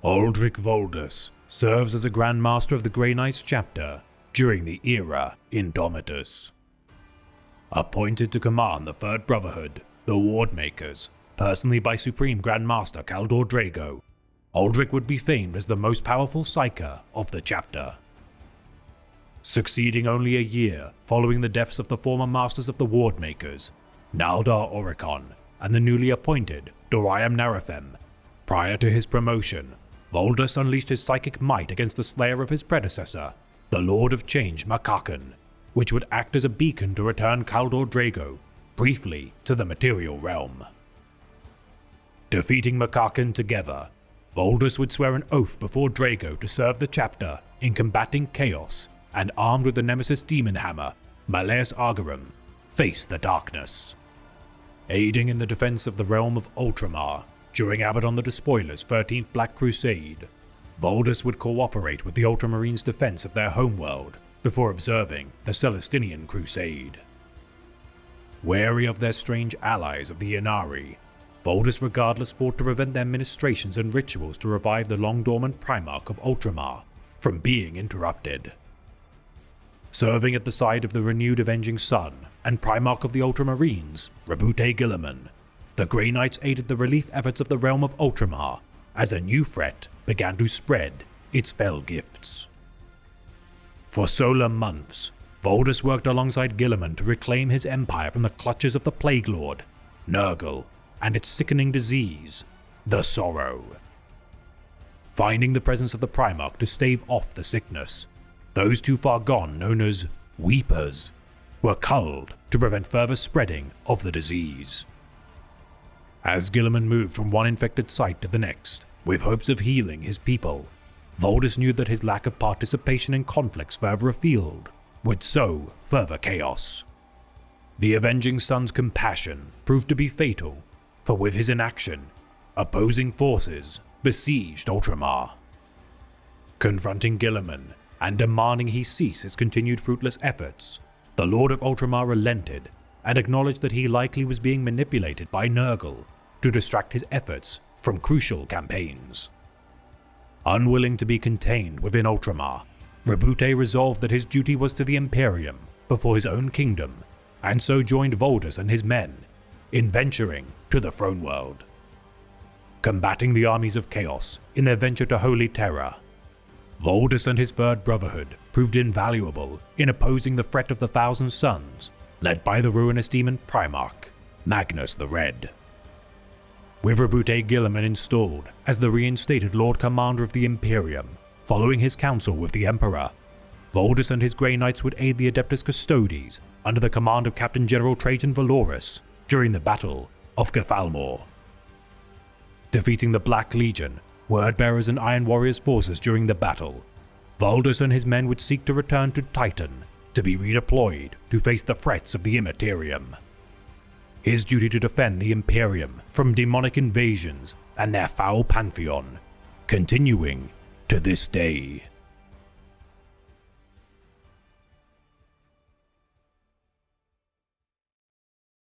Aldrich Voldus serves as a Grand Master of the Grey Knights chapter during the era Indomitus. Appointed to command the Third Brotherhood, the Wardmakers, personally by Supreme Grand Master Kaldor Drago, Aldrich would be famed as the most powerful Psyker of the chapter. Succeeding only a year following the deaths of the former Masters of the Wardmakers, Naldar Oricon and the newly appointed Doriam Narafem, prior to his promotion, Voldus unleashed his psychic might against the slayer of his predecessor, the Lord of Change Makakan, which would act as a beacon to return Kaldor Drago briefly to the material realm. Defeating Makakan together, Voldus would swear an oath before Drago to serve the chapter in combating chaos, and armed with the Nemesis Demon Hammer, Malleus Argarum, face the darkness. Aiding in the defense of the realm of Ultramar during Abaddon the Despoiler's 13th Black Crusade, Voldus would cooperate with the Ultramarines' defense of their homeworld before observing the Celestinian Crusade. Wary of their strange allies of the Inari, Voldus regardless fought to prevent their ministrations and rituals to revive the long-dormant Primarch of Ultramar from being interrupted. Serving at the side of the renewed Avenging Sun and Primarch of the Ultramarines, Rabute Guilliman, the Grey Knights aided the relief efforts of the realm of Ultramar as a new threat began to spread its fell gifts. For solar months, Voldus worked alongside Guilliman to reclaim his empire from the clutches of the Plague Lord, Nurgle, and its sickening disease, the Sorrow. Finding the presence of the Primarch to stave off the sickness, those too far gone known as Weepers were culled to prevent further spreading of the disease. As Guilliman moved from one infected site to the next, with hopes of healing his people, Voldus knew that his lack of participation in conflicts further afield would sow further chaos. The Avenging Sun's compassion proved to be fatal, for with his inaction, opposing forces besieged Ultramar. Confronting Guilliman and demanding he cease his continued fruitless efforts, the Lord of Ultramar relented and acknowledged that he likely was being manipulated by Nurgle to distract his efforts from crucial campaigns. Unwilling to be contained within Ultramar, Rabute resolved that his duty was to the Imperium before his own kingdom, and so joined Voldus and his men in venturing to the Throne World. Combating the armies of Chaos in their venture to Holy Terra, Voldus and his Third Brotherhood proved invaluable in opposing the threat of the Thousand Suns, led by the ruinous demon Primarch, Magnus the Red. With Rabute Guilliman installed as the reinstated Lord Commander of the Imperium, following his council with the Emperor, Voldus and his Grey Knights would aid the Adeptus Custodes under the command of Captain General Trajan Valoris during the Battle of Cathalmor. Defeating the Black Legion, Wordbearers and Iron Warriors forces during the battle, Voldus and his men would seek to return to Titan to be redeployed to face the threats of the Immaterium. His duty to defend the Imperium from demonic invasions and their foul pantheon, continuing to this day.